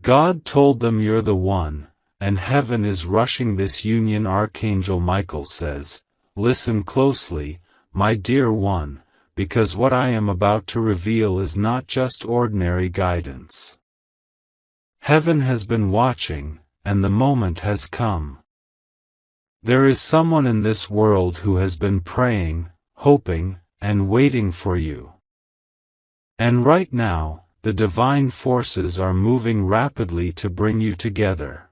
God told them you're the one, and heaven is rushing this union. Archangel Michael says, listen closely, my dear one, because what I am about to reveal is not just ordinary guidance. Heaven has been watching, and the moment has come. There is someone in this world who has been praying, hoping, and waiting for you. And right now, the divine forces are moving rapidly to bring you together.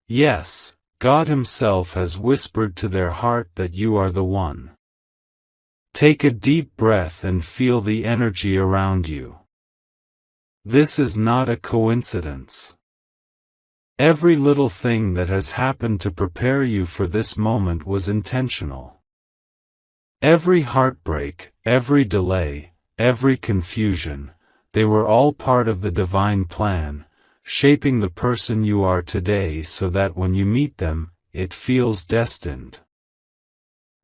Yes, God Himself has whispered to their heart that you are the one. Take a deep breath and feel the energy around you. This is not a coincidence. Every little thing that has happened to prepare you for this moment was intentional. Every heartbreak, every delay, every confusion, they were all part of the divine plan, shaping the person you are today so that when you meet them, it feels destined.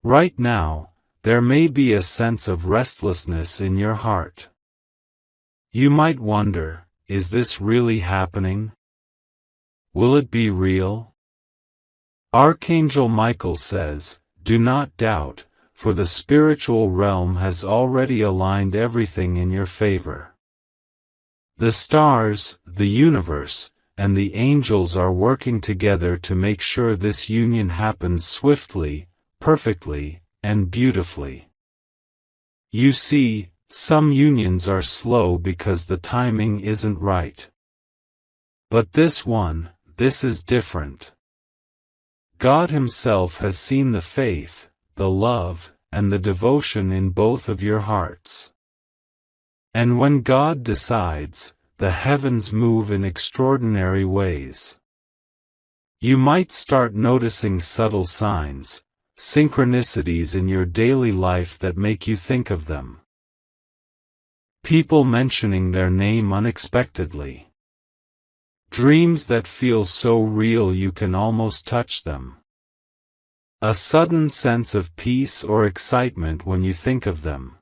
Right now, there may be a sense of restlessness in your heart. You might wonder, is this really happening? Will it be real? Archangel Michael says, do not doubt, for the spiritual realm has already aligned everything in your favor. The stars, the universe, and the angels are working together to make sure this union happens swiftly, perfectly, and beautifully. You see, some unions are slow because the timing isn't right. But this is different. God Himself has seen the faith, the love, and the devotion in both of your hearts. And when God decides, the heavens move in extraordinary ways. You might start noticing subtle signs, synchronicities in your daily life that make you think of them. People mentioning their name unexpectedly. Dreams that feel so real you can almost touch them. A sudden sense of peace or excitement when you think of them.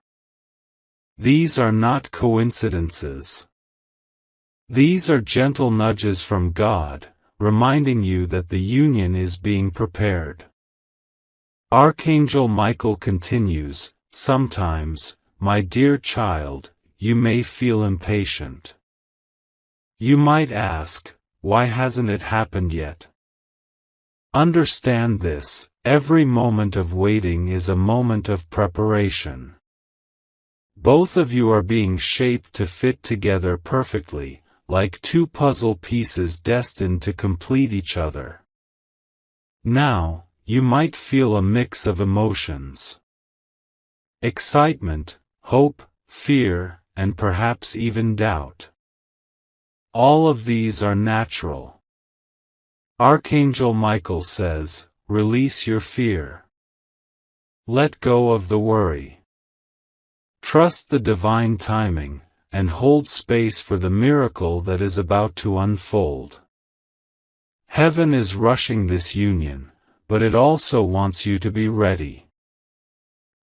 These are not coincidences. These are gentle nudges from God, reminding you that the union is being prepared. Archangel Michael continues, sometimes, my dear child, you may feel impatient. You might ask, why hasn't it happened yet? Understand this, every moment of waiting is a moment of preparation. Both of you are being shaped to fit together perfectly, like two puzzle pieces destined to complete each other. Now, you might feel a mix of emotions. Excitement, hope, fear, and perhaps even doubt. All of these are natural. Archangel Michael says, release your fear. Let go of the worry. Trust the divine timing, and hold space for the miracle that is about to unfold. Heaven is rushing this union, but it also wants you to be ready.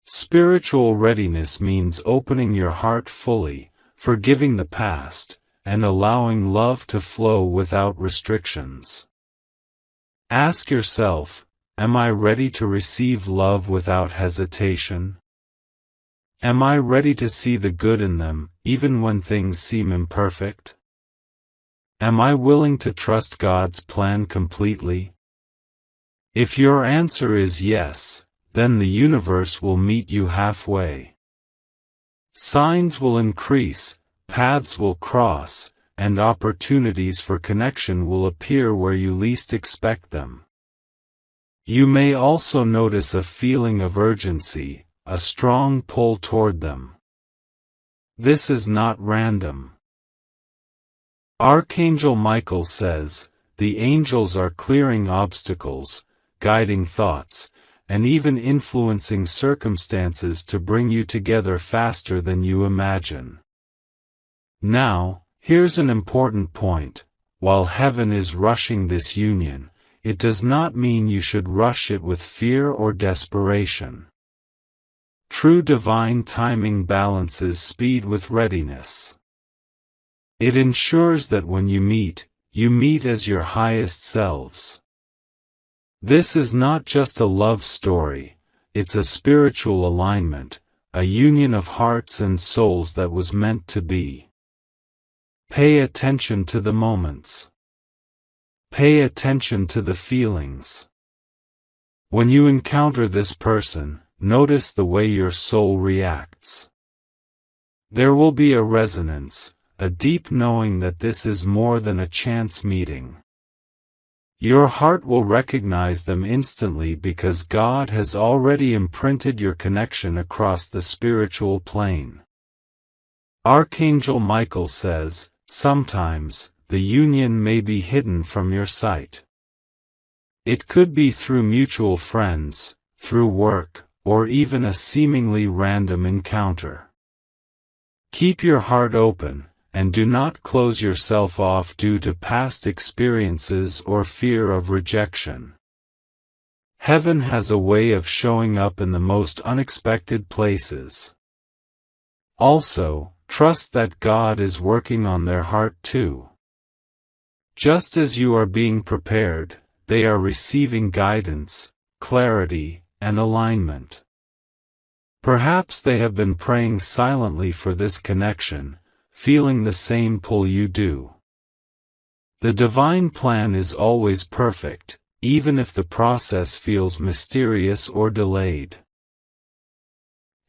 Spiritual readiness means opening your heart fully, forgiving the past, and allowing love to flow without restrictions. Ask yourself, am I ready to receive love without hesitation? Am I ready to see the good in them, even when things seem imperfect? Am I willing to trust God's plan completely? If your answer is yes, then the universe will meet you halfway. Signs will increase, paths will cross, and opportunities for connection will appear where you least expect them. You may also notice a feeling of urgency, a strong pull toward them. This is not random. Archangel Michael says, the angels are clearing obstacles, guiding thoughts, and even influencing circumstances to bring you together faster than you imagine. Now, here's an important point. While heaven is rushing this union, it does not mean you should rush it with fear or desperation. True divine timing balances speed with readiness. It ensures that when you meet as your highest selves. This is not just a love story, it's a spiritual alignment, a union of hearts and souls that was meant to be. Pay attention to the moments. Pay attention to the feelings. When you encounter this person, notice the way your soul reacts. There will be a resonance, a deep knowing that this is more than a chance meeting. Your heart will recognize them instantly because God has already imprinted your connection across the spiritual plane. Archangel Michael says, sometimes, the union may be hidden from your sight. It could be through mutual friends, through work, or even a seemingly random encounter. Keep your heart open, and do not close yourself off due to past experiences or fear of rejection. Heaven has a way of showing up in the most unexpected places. Also, trust that God is working on their heart too. Just as you are being prepared, they are receiving guidance, clarity, and alignment. Perhaps they have been praying silently for this connection, feeling the same pull you do. The divine plan is always perfect, even if the process feels mysterious or delayed.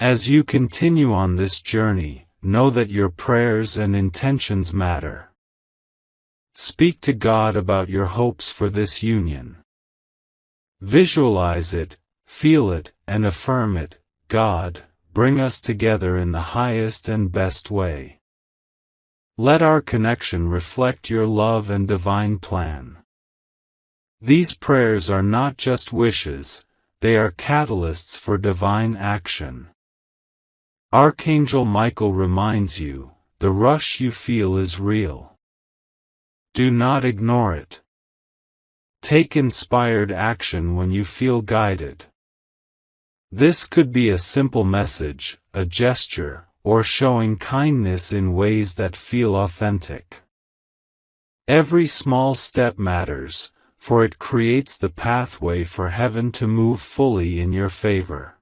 As you continue on this journey, know that your prayers and intentions matter. Speak to God about your hopes for this union. Visualize it, feel it, and affirm it. God, bring us together in the highest and best way. Let our connection reflect your love and divine plan. These prayers are not just wishes, they are catalysts for divine action. Archangel Michael reminds you, the rush you feel is real. Do not ignore it. Take inspired action when you feel guided. This could be a simple message, a gesture, or showing kindness in ways that feel authentic. Every small step matters, for it creates the pathway for heaven to move fully in your favor.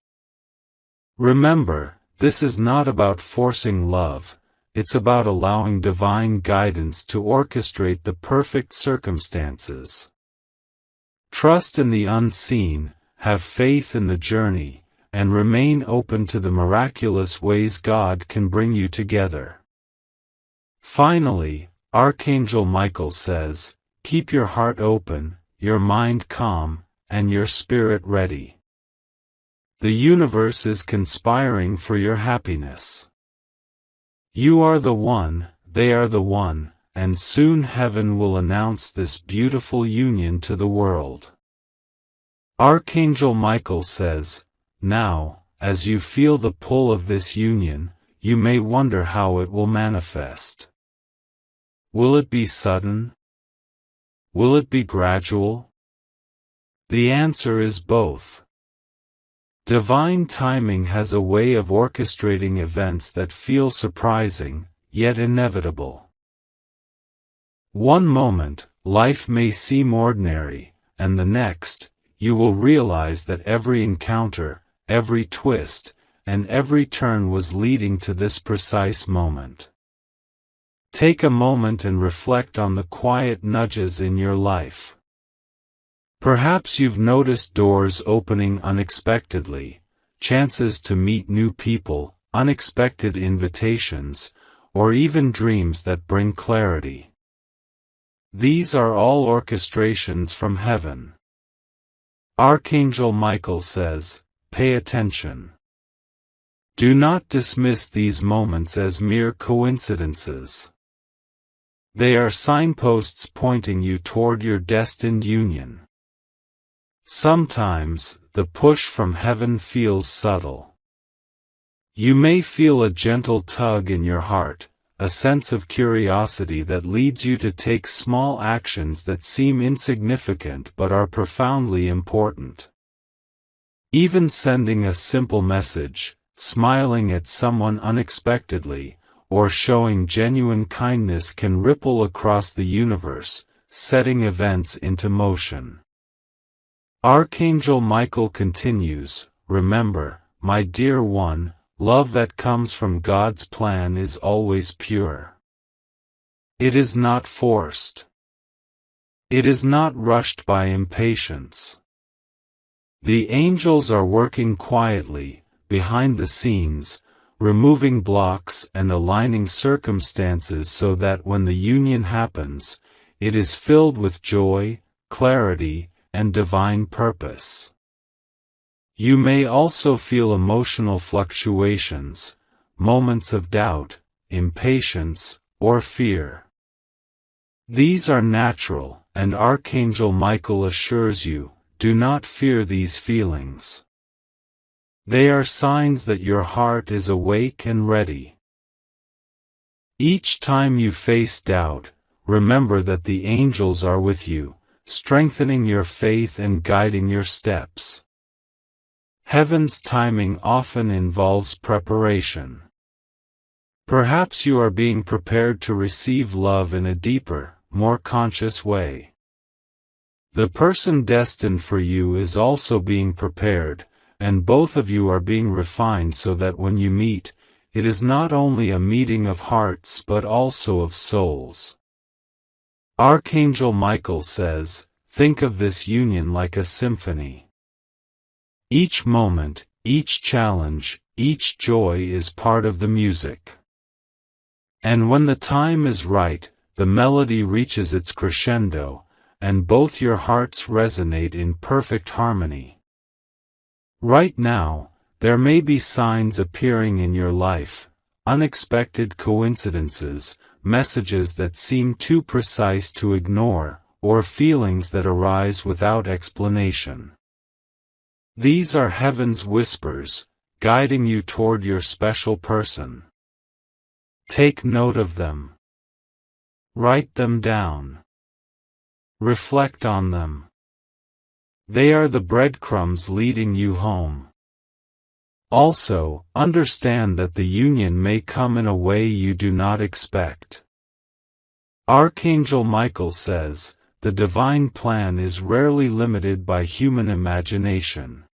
Remember, this is not about forcing love, it's about allowing divine guidance to orchestrate the perfect circumstances. Trust in the unseen, have faith in the journey, and remain open to the miraculous ways God can bring you together. Finally, Archangel Michael says, keep your heart open, your mind calm, and your spirit ready. The universe is conspiring for your happiness. You are the one, they are the one, and soon heaven will announce this beautiful union to the world. Archangel Michael says, now, as you feel the pull of this union, you may wonder how it will manifest. Will it be sudden? Will it be gradual? The answer is both. Divine timing has a way of orchestrating events that feel surprising, yet inevitable. One moment, life may seem ordinary, and the next, you will realize that every encounter, every twist, and every turn was leading to this precise moment. Take a moment and reflect on the quiet nudges in your life. Perhaps you've noticed doors opening unexpectedly, chances to meet new people, unexpected invitations, or even dreams that bring clarity. These are all orchestrations from heaven. Archangel Michael says, pay attention. Do not dismiss these moments as mere coincidences. They are signposts pointing you toward your destined union. Sometimes, the push from heaven feels subtle. You may feel a gentle tug in your heart, a sense of curiosity that leads you to take small actions that seem insignificant but are profoundly important. Even sending a simple message, smiling at someone unexpectedly, or showing genuine kindness can ripple across the universe, setting events into motion. Archangel Michael continues, "Remember, my dear one, love that comes from God's plan is always pure. It is not forced. It is not rushed by impatience. The angels are working quietly, behind the scenes, removing blocks and aligning circumstances so that when the union happens, it is filled with joy, clarity, and divine purpose." You may also feel emotional fluctuations, moments of doubt, impatience, or fear. These are natural, and Archangel Michael assures you, do not fear these feelings. They are signs that your heart is awake and ready. Each time you face doubt, remember that the angels are with you, strengthening your faith and guiding your steps. Heaven's timing often involves preparation. Perhaps you are being prepared to receive love in a deeper, more conscious way. The person destined for you is also being prepared, and both of you are being refined so that when you meet, it is not only a meeting of hearts but also of souls. Archangel Michael says, think of this union like a symphony. Each moment, each challenge, each joy is part of the music. And when the time is right, the melody reaches its crescendo, and both your hearts resonate in perfect harmony. Right now, there may be signs appearing in your life, unexpected coincidences, messages that seem too precise to ignore, or feelings that arise without explanation. These are heaven's whispers, guiding you toward your special person. Take note of them. Write them down. Reflect on them. They are the breadcrumbs leading you home. Also, understand that the union may come in a way you do not expect. Archangel Michael says, the divine plan is rarely limited by human imagination.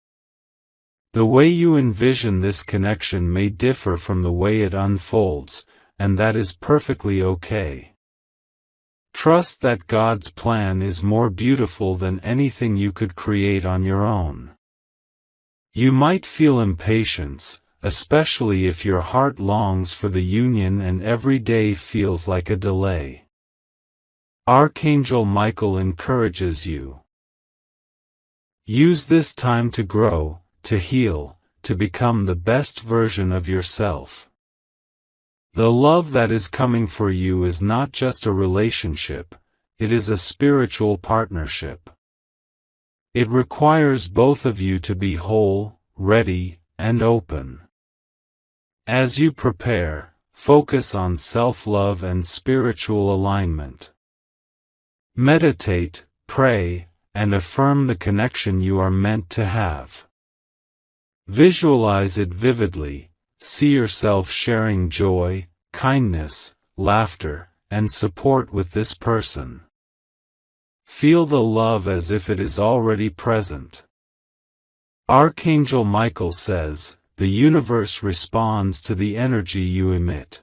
The way you envision this connection may differ from the way it unfolds, and that is perfectly okay. Trust that God's plan is more beautiful than anything you could create on your own. You might feel impatience, especially if your heart longs for the union and every day feels like a delay. Archangel Michael encourages you. Use this time to grow, to heal, to become the best version of yourself. The love that is coming for you is not just a relationship, it is a spiritual partnership. It requires both of you to be whole, ready, and open. As you prepare, focus on self-love and spiritual alignment. Meditate, pray, and affirm the connection you are meant to have. Visualize it vividly, see yourself sharing joy, kindness, laughter, and support with this person. Feel the love as if it is already present. Archangel Michael says, the universe responds to the energy you emit.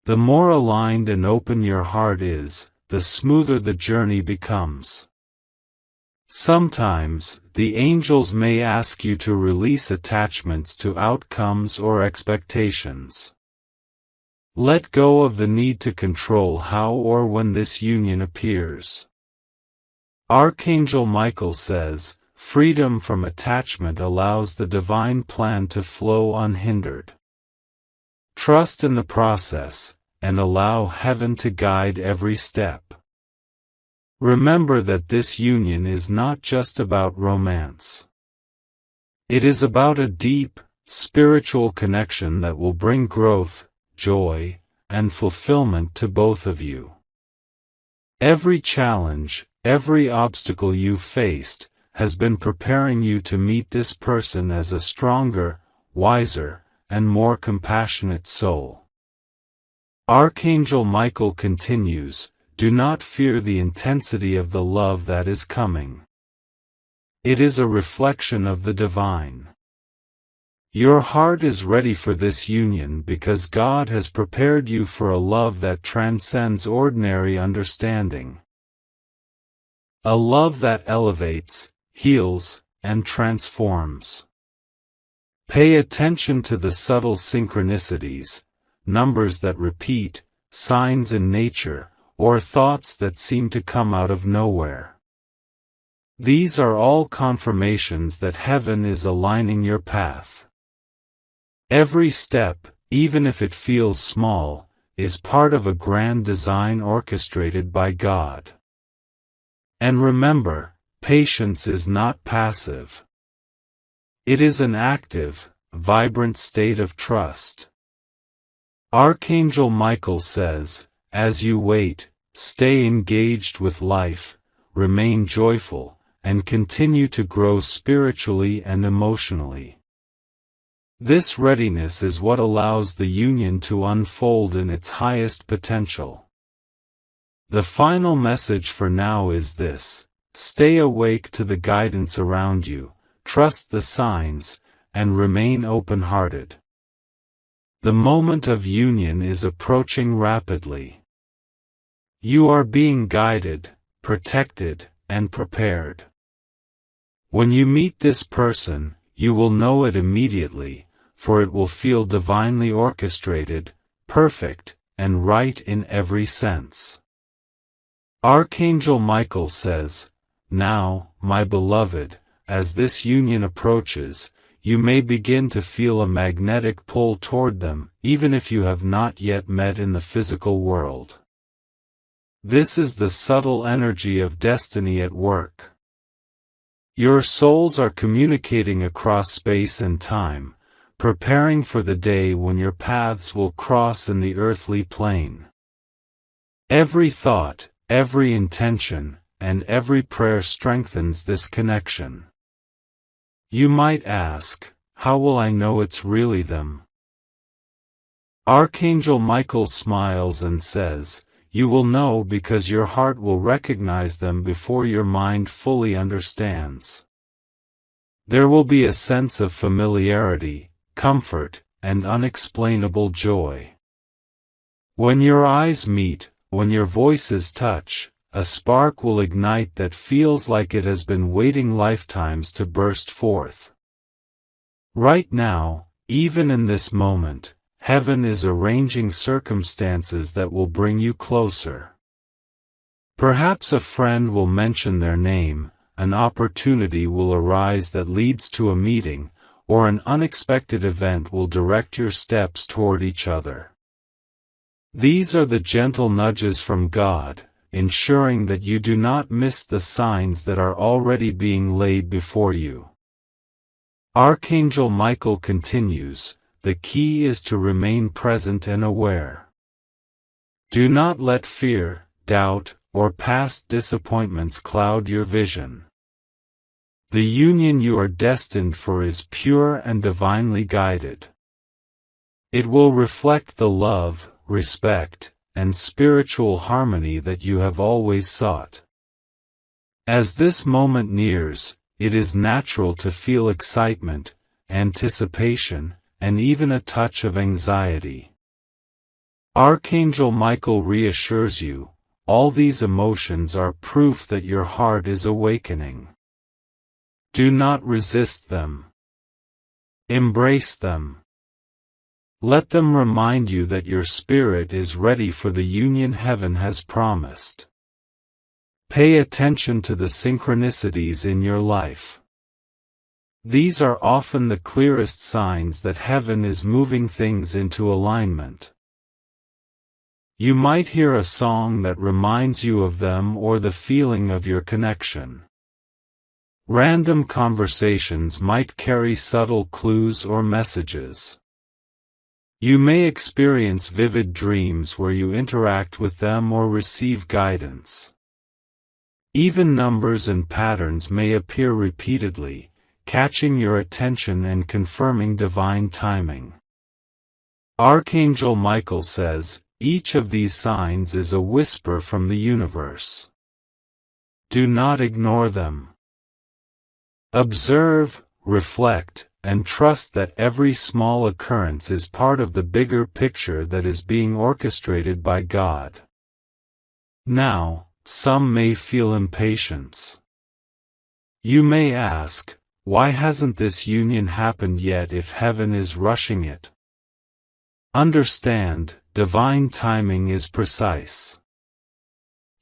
The more aligned and open your heart is, the smoother the journey becomes. Sometimes, the angels may ask you to release attachments to outcomes or expectations. Let go of the need to control how or when this union appears. Archangel Michael says, freedom from attachment allows the divine plan to flow unhindered. Trust in the process, and allow heaven to guide every step. Remember that this union is not just about romance. It is about a deep, spiritual connection that will bring growth, joy, and fulfillment to both of you. Every challenge, every obstacle you've faced, has been preparing you to meet this person as a stronger, wiser, and more compassionate soul. Archangel Michael continues, "Do not fear the intensity of the love that is coming. It is a reflection of the divine. Your heart is ready for this union because God has prepared you for a love that transcends ordinary understanding. A love that elevates, heals, and transforms." Pay attention to the subtle synchronicities, numbers that repeat, signs in nature, or thoughts that seem to come out of nowhere. These are all confirmations that heaven is aligning your path. Every step, even if it feels small, is part of a grand design orchestrated by God. And remember, patience is not passive. It is an active, vibrant state of trust. Archangel Michael says, as you wait, stay engaged with life, remain joyful, and continue to grow spiritually and emotionally. This readiness is what allows the union to unfold in its highest potential. The final message for now is this: stay awake to the guidance around you, trust the signs, and remain open-hearted. The moment of union is approaching rapidly. You are being guided, protected, and prepared. When you meet this person, you will know it immediately, for it will feel divinely orchestrated, perfect, and right in every sense. Archangel Michael says, "Now, my beloved, as this union approaches, you may begin to feel a magnetic pull toward them, even if you have not yet met in the physical world. This is the subtle energy of destiny at work. Your souls are communicating across space and time, preparing for the day when your paths will cross in the earthly plane. Every thought, every intention, and every prayer strengthens this connection." You might ask, how will I know it's really them? Archangel Michael smiles and says, you will know because your heart will recognize them before your mind fully understands. There will be a sense of familiarity, comfort, and unexplainable joy. When your eyes meet, when your voices touch, a spark will ignite that feels like it has been waiting lifetimes to burst forth. Right now, even in this moment, heaven is arranging circumstances that will bring you closer. Perhaps a friend will mention their name, an opportunity will arise that leads to a meeting, or an unexpected event will direct your steps toward each other. These are the gentle nudges from God, ensuring that you do not miss the signs that are already being laid before you. Archangel Michael continues, the key is to remain present and aware. Do not let fear, doubt, or past disappointments cloud your vision. The union you are destined for is pure and divinely guided. It will reflect the love, respect, and spiritual harmony that you have always sought. As this moment nears, it is natural to feel excitement, anticipation, and even a touch of anxiety. Archangel Michael reassures you, all these emotions are proof that your heart is awakening. Do not resist them. Embrace them. Let them remind you that your spirit is ready for the union heaven has promised. Pay attention to the synchronicities in your life. These are often the clearest signs that heaven is moving things into alignment. You might hear a song that reminds you of them or the feeling of your connection. Random conversations might carry subtle clues or messages. You may experience vivid dreams where you interact with them or receive guidance. Even numbers and patterns may appear repeatedly, catching your attention and confirming divine timing. Archangel Michael says, each of these signs is a whisper from the universe. Do not ignore them. Observe, reflect, and trust that every small occurrence is part of the bigger picture that is being orchestrated by God. Now, some may feel impatience. You may ask, why hasn't this union happened yet if heaven is rushing it? Understand, divine timing is precise.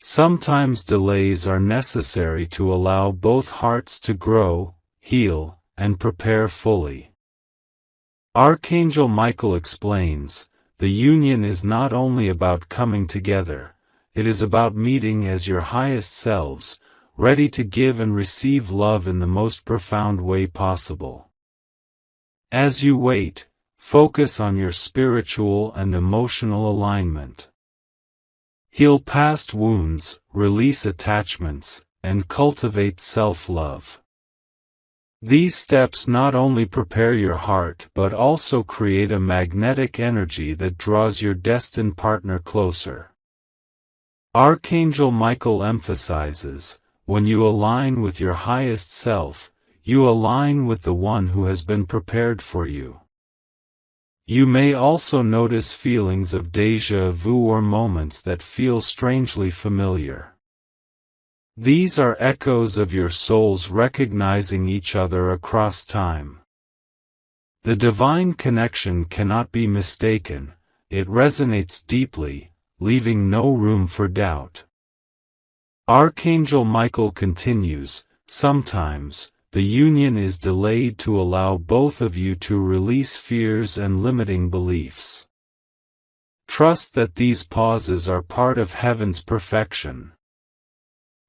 Sometimes delays are necessary to allow both hearts to grow, heal, and prepare fully. Archangel Michael explains, the union is not only about coming together, it is about meeting as your highest selves, ready to give and receive love in the most profound way possible. As you wait, focus on your spiritual and emotional alignment. Heal past wounds, release attachments, and cultivate self-love. These steps not only prepare your heart but also create a magnetic energy that draws your destined partner closer. Archangel Michael emphasizes, when you align with your highest self, you align with the one who has been prepared for you. You may also notice feelings of déjà vu or moments that feel strangely familiar. These are echoes of your souls recognizing each other across time. The divine connection cannot be mistaken, it resonates deeply, leaving no room for doubt. Archangel Michael continues, sometimes, the union is delayed to allow both of you to release fears and limiting beliefs. Trust that these pauses are part of heaven's perfection.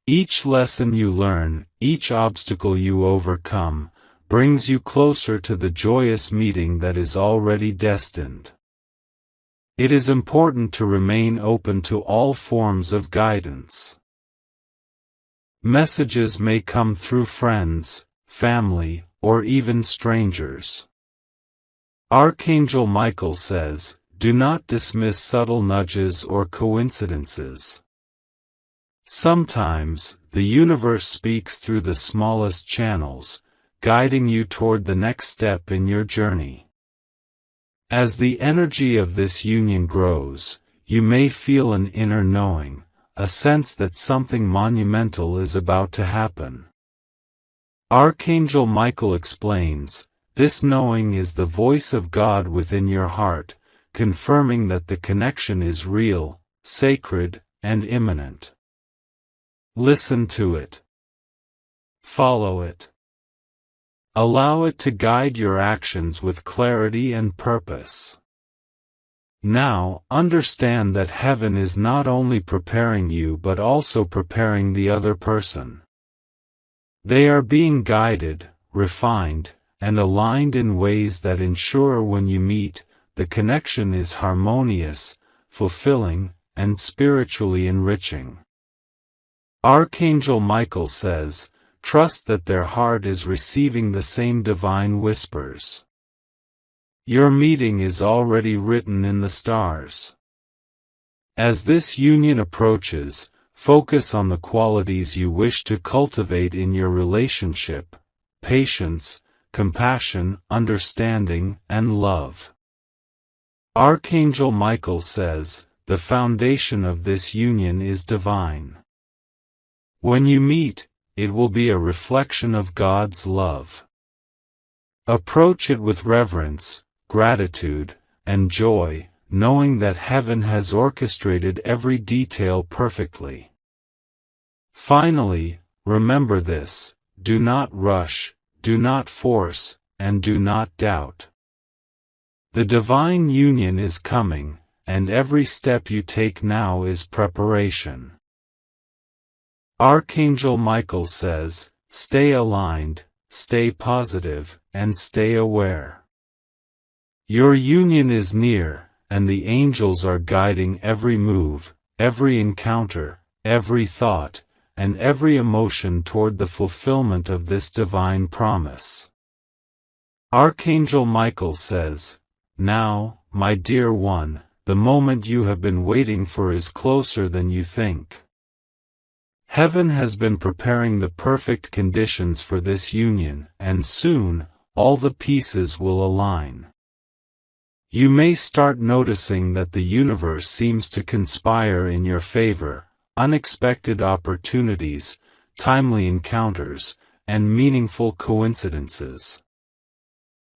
Each lesson you learn, each obstacle you overcome, brings you closer to the joyous meeting that is already destined. It is important to remain open to all forms of guidance. Messages may come through friends, family, or even strangers. Archangel Michael says, do not dismiss subtle nudges or coincidences. Sometimes, the universe speaks through the smallest channels, guiding you toward the next step in your journey. As the energy of this union grows, you may feel an inner knowing, a sense that something monumental is about to happen. Archangel Michael explains, this knowing is the voice of God within your heart, confirming that the connection is real, sacred, and imminent. Listen to it. Follow it. Allow it to guide your actions with clarity and purpose. Now, understand that heaven is not only preparing you but also preparing the other person. They are being guided, refined, and aligned in ways that ensure when you meet, the connection is harmonious, fulfilling, and spiritually enriching. Archangel Michael says, trust that their heart is receiving the same divine whispers. Your meeting is already written in the stars. As this union approaches, focus on the qualities you wish to cultivate in your relationship: patience, compassion, understanding, and love. Archangel Michael says, the foundation of this union is divine. When you meet, it will be a reflection of God's love. Approach it with reverence, gratitude, and joy, knowing that heaven has orchestrated every detail perfectly. Finally, remember this: do not rush, do not force, and do not doubt. The divine union is coming, and every step you take now is preparation. Archangel Michael says, stay aligned, stay positive, and stay aware. Your union is near, and the angels are guiding every move, every encounter, every thought, and every emotion toward the fulfillment of this divine promise. Archangel Michael says, now, my dear one, the moment you have been waiting for is closer than you think. Heaven has been preparing the perfect conditions for this union, and soon, all the pieces will align. You may start noticing that the universe seems to conspire in your favor, unexpected opportunities, timely encounters, and meaningful coincidences.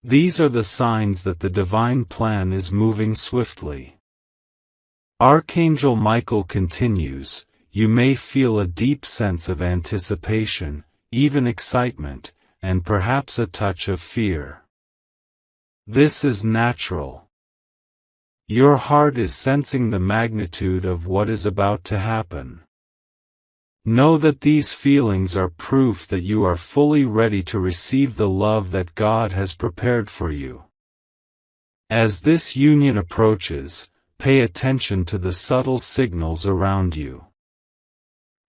These are the signs that the divine plan is moving swiftly. Archangel Michael continues, you may feel a deep sense of anticipation, even excitement, and perhaps a touch of fear. This is natural. Your heart is sensing the magnitude of what is about to happen. Know that these feelings are proof that you are fully ready to receive the love that God has prepared for you. As this union approaches, pay attention to the subtle signals around you.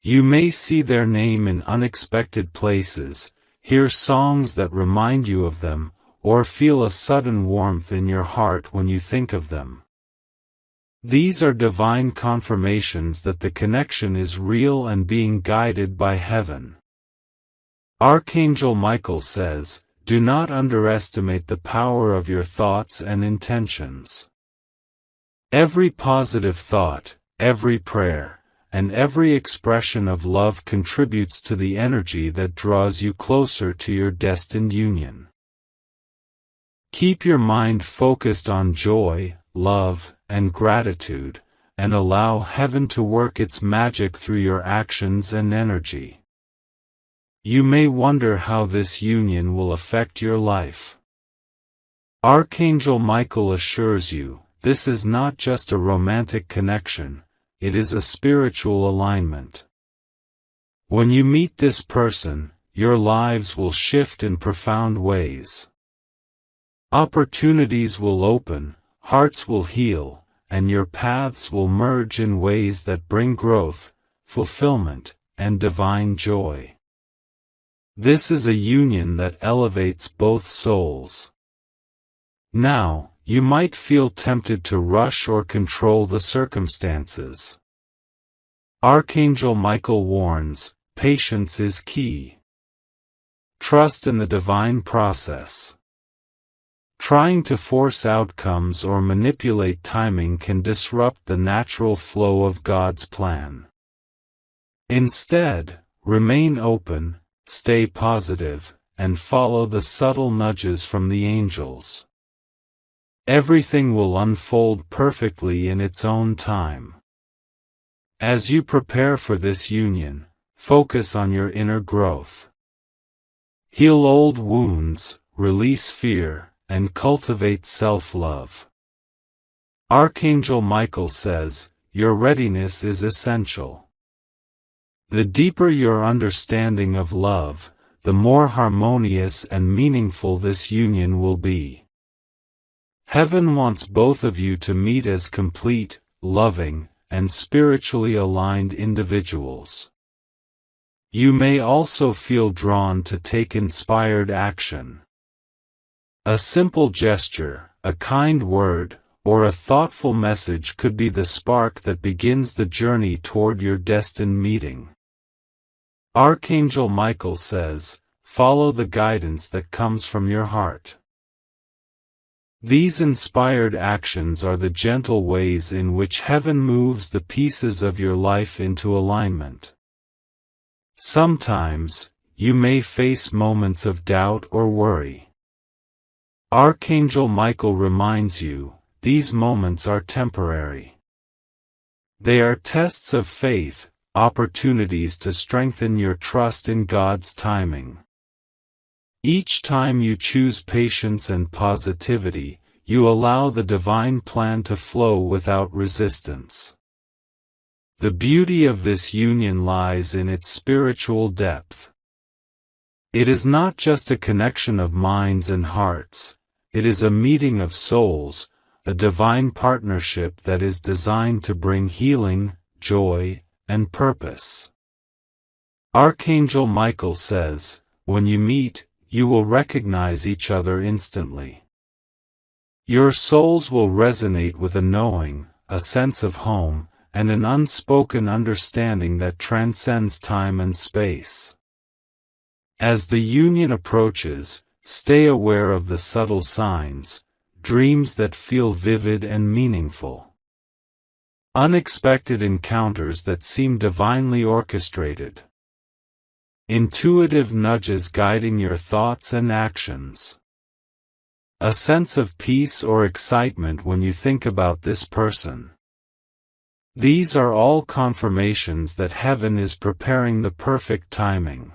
You may see their name in unexpected places, hear songs that remind you of them, or feel a sudden warmth in your heart when you think of them. These are divine confirmations that the connection is real and being guided by heaven. Archangel Michael says, do not underestimate the power of your thoughts and intentions. Every positive thought, every prayer, and every expression of love contributes to the energy that draws you closer to your destined union. Keep your mind focused on joy, love, and gratitude, and allow heaven to work its magic through your actions and energy. You may wonder how this union will affect your life. Archangel Michael assures you, this is not just a romantic connection, it is a spiritual alignment. When you meet this person, your lives will shift in profound ways. Opportunities will open, hearts will heal, and your paths will merge in ways that bring growth, fulfillment, and divine joy. This is a union that elevates both souls. Now, you might feel tempted to rush or control the circumstances. Archangel Michael warns, patience is key. Trust in the divine process. Trying to force outcomes or manipulate timing can disrupt the natural flow of God's plan. Instead, remain open, stay positive, and follow the subtle nudges from the angels. Everything will unfold perfectly in its own time. As you prepare for this union, focus on your inner growth. Heal old wounds, release fear, and cultivate self-love. Archangel Michael says, your readiness is essential. The deeper your understanding of love, the more harmonious and meaningful this union will be. Heaven wants both of you to meet as complete, loving, and spiritually aligned individuals. You may also feel drawn to take inspired action. A simple gesture, a kind word, or a thoughtful message could be the spark that begins the journey toward your destined meeting. Archangel Michael says, follow the guidance that comes from your heart. These inspired actions are the gentle ways in which heaven moves the pieces of your life into alignment. Sometimes, you may face moments of doubt or worry. Archangel Michael reminds you, these moments are temporary. They are tests of faith, opportunities to strengthen your trust in God's timing. Each time you choose patience and positivity, you allow the divine plan to flow without resistance. The beauty of this union lies in its spiritual depth. It is not just a connection of minds and hearts. It is a meeting of souls, a divine partnership that is designed to bring healing, joy, and purpose. Archangel Michael says, when you meet, you will recognize each other instantly. Your souls will resonate with a knowing, a sense of home, and an unspoken understanding that transcends time and space. As the union approaches, stay aware of the subtle signs, dreams that feel vivid and meaningful. Unexpected encounters that seem divinely orchestrated. Intuitive nudges guiding your thoughts and actions. A sense of peace or excitement when you think about this person. These are all confirmations that heaven is preparing the perfect timing.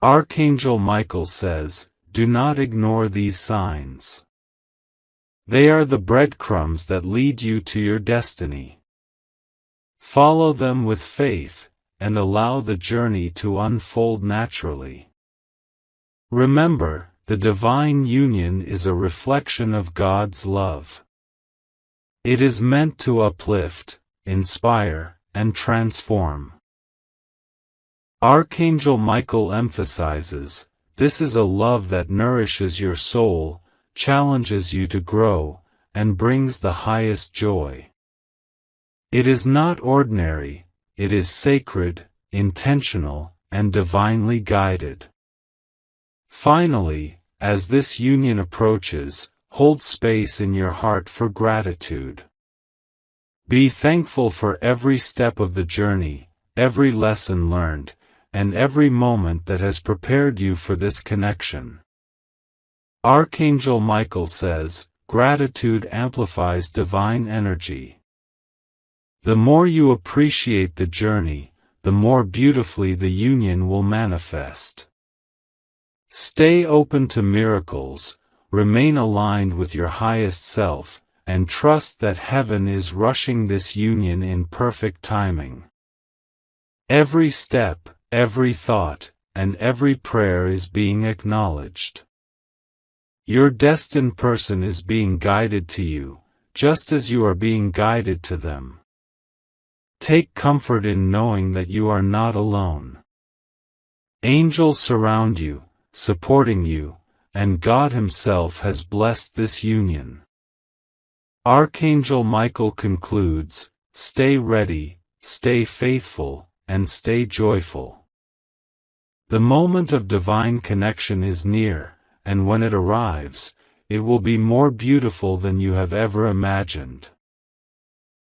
Archangel Michael says, do not ignore these signs. They are the breadcrumbs that lead you to your destiny. Follow them with faith, and allow the journey to unfold naturally. Remember, the divine union is a reflection of God's love. It is meant to uplift, inspire, and transform. Archangel Michael emphasizes, this is a love that nourishes your soul, challenges you to grow, and brings the highest joy. It is not ordinary, it is sacred, intentional, and divinely guided. Finally, as this union approaches, hold space in your heart for gratitude. Be thankful for every step of the journey, every lesson learned, and every moment that has prepared you for this connection. Archangel Michael says, gratitude amplifies divine energy. The more you appreciate the journey, the more beautifully the union will manifest. Stay open to miracles, remain aligned with your highest self, and trust that heaven is rushing this union in perfect timing. Every step, every thought, and every prayer is being acknowledged. Your destined person is being guided to you, just as you are being guided to them. Take comfort in knowing that you are not alone. Angels surround you, supporting you, and God Himself has blessed this union. Archangel Michael concludes, stay ready, stay faithful, and stay joyful. The moment of divine connection is near, and when it arrives, it will be more beautiful than you have ever imagined.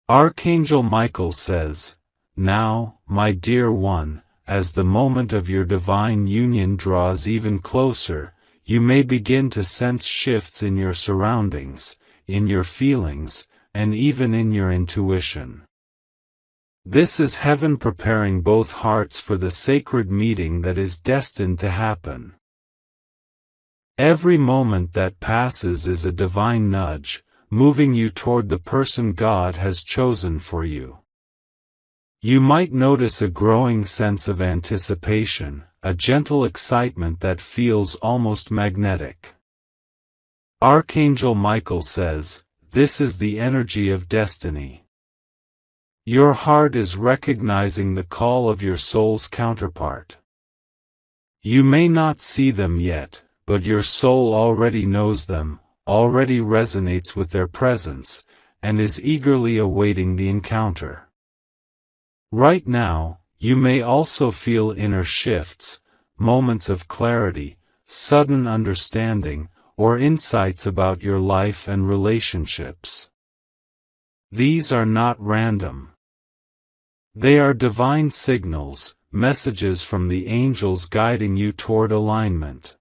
Archangel Michael says, now, my dear one, as the moment of your divine union draws even closer, you may begin to sense shifts in your surroundings, in your feelings, and even in your intuition. This is heaven preparing both hearts for the sacred meeting that is destined to happen. Every moment that passes is a divine nudge, moving you toward the person God has chosen for you. You might notice a growing sense of anticipation, a gentle excitement that feels almost magnetic. Archangel Michael says, this is the energy of destiny. Your heart is recognizing the call of your soul's counterpart. You may not see them yet, but your soul already knows them, already resonates with their presence, and is eagerly awaiting the encounter. Right now, you may also feel inner shifts, moments of clarity, sudden understanding, or insights about your life and relationships. These are not random. They are divine signals, messages from the angels guiding you toward alignment.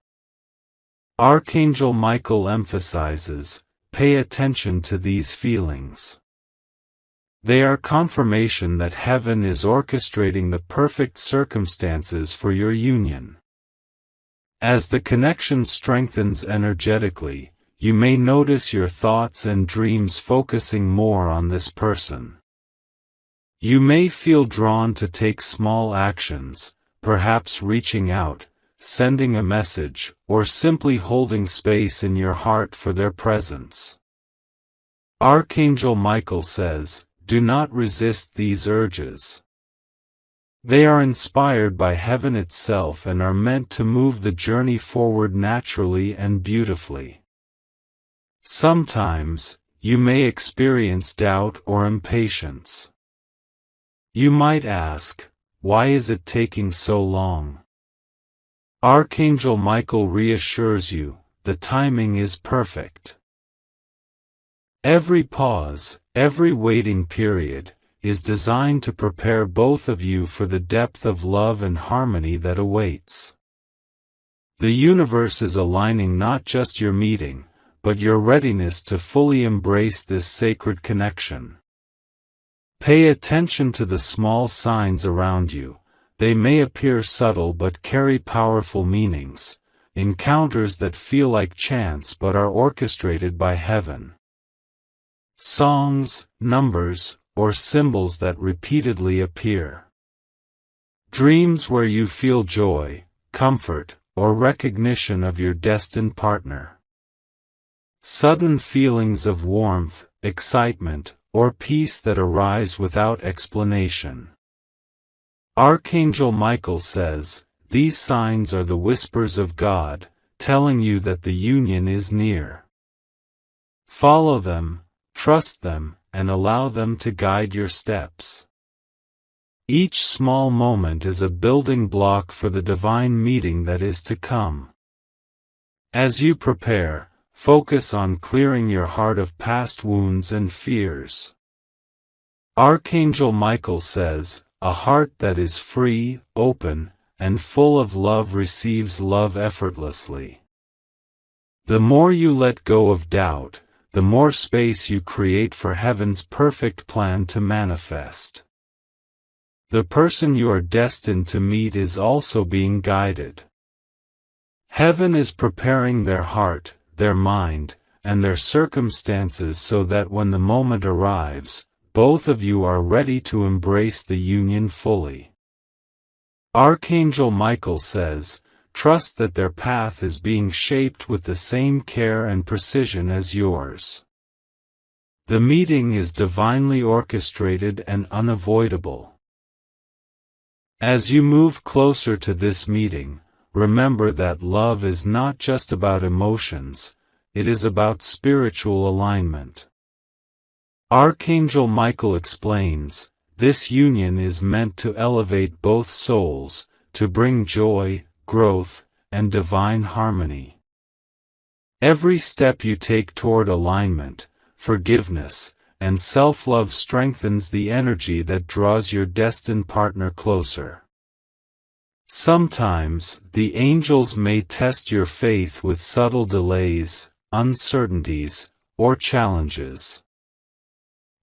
Archangel Michael emphasizes, pay attention to these feelings. They are confirmation that heaven is orchestrating the perfect circumstances for your union. As the connection strengthens energetically, you may notice your thoughts and dreams focusing more on this person. You may feel drawn to take small actions, perhaps reaching out, sending a message, or simply holding space in your heart for their presence. Archangel Michael says, do not resist these urges. They are inspired by heaven itself and are meant to move the journey forward naturally and beautifully. Sometimes, you may experience doubt or impatience. You might ask, why is it taking so long? Archangel Michael reassures you, the timing is perfect. Every pause, every waiting period, is designed to prepare both of you for the depth of love and harmony that awaits. The universe is aligning not just your meeting, but your readiness to fully embrace this sacred connection. Pay attention to the small signs around you. They may appear subtle but carry powerful meanings, encounters that feel like chance but are orchestrated by heaven. Songs, numbers, or symbols that repeatedly appear. Dreams where you feel joy, comfort, or recognition of your destined partner. Sudden feelings of warmth, excitement, or peace that arise without explanation. Archangel Michael says, these signs are the whispers of God, telling you that the union is near. Follow them, trust them, and allow them to guide your steps. Each small moment is a building block for the divine meeting that is to come. As you prepare, focus on clearing your heart of past wounds and fears. Archangel Michael says, a heart that is free, open, and full of love receives love effortlessly. The more you let go of doubt, the more space you create for heaven's perfect plan to manifest. The person you are destined to meet is also being guided. Heaven is preparing their heart, their mind, and their circumstances so that when the moment arrives, both of you are ready to embrace the union fully. Archangel Michael says, trust that their path is being shaped with the same care and precision as yours. The meeting is divinely orchestrated and unavoidable. As you move closer to this meeting, remember that love is not just about emotions, it is about spiritual alignment. Archangel Michael explains, this union is meant to elevate both souls, to bring joy, growth, and divine harmony. Every step you take toward alignment, forgiveness, and self-love strengthens the energy that draws your destined partner closer. Sometimes, the angels may test your faith with subtle delays, uncertainties, or challenges.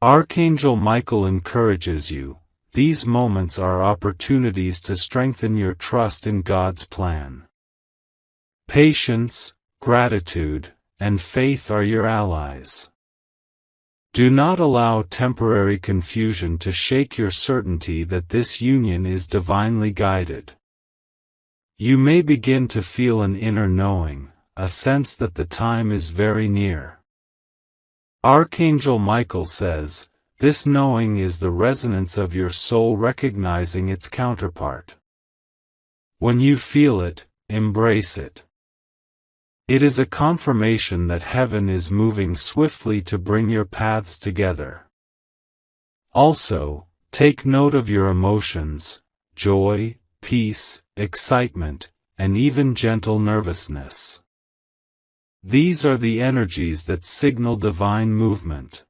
Archangel Michael encourages you, these moments are opportunities to strengthen your trust in God's plan. Patience, gratitude, and faith are your allies. Do not allow temporary confusion to shake your certainty that this union is divinely guided. You may begin to feel an inner knowing, a sense that the time is very near. Archangel Michael says, this knowing is the resonance of your soul recognizing its counterpart. When you feel it, embrace it. It is a confirmation that heaven is moving swiftly to bring your paths together. Also, take note of your emotions, joy, peace, excitement, and even gentle nervousness. These are the energies that signal divine movement.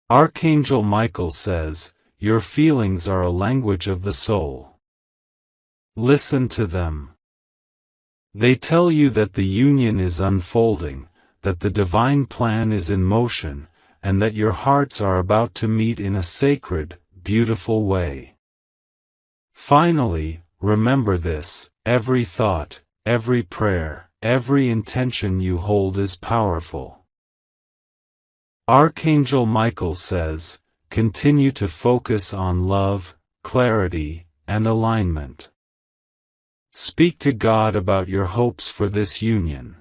Archangel Michael says, your feelings are a language of the soul. Listen to them. They tell you that the union is unfolding, that the divine plan is in motion, and that your hearts are about to meet in a sacred, beautiful way. Finally, remember this, every thought, every prayer, every intention you hold is powerful. Archangel Michael says, continue to focus on love, clarity, and alignment. Speak to God about your hopes for this union.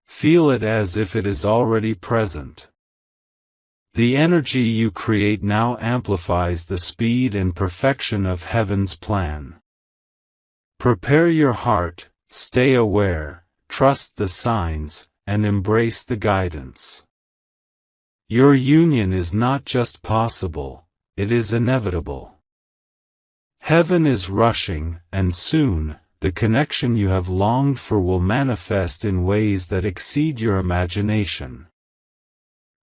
Feel it as if it is already present. The energy you create now amplifies the speed and perfection of heaven's plan. Prepare your heart, stay aware, trust the signs, and embrace the guidance. Your union is not just possible, it is inevitable. Heaven is rushing, and soon, the connection you have longed for will manifest in ways that exceed your imagination.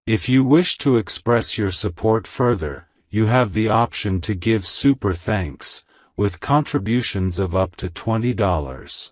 If you wish to express your support further, you have the option to give super thanks, with contributions of up to $20.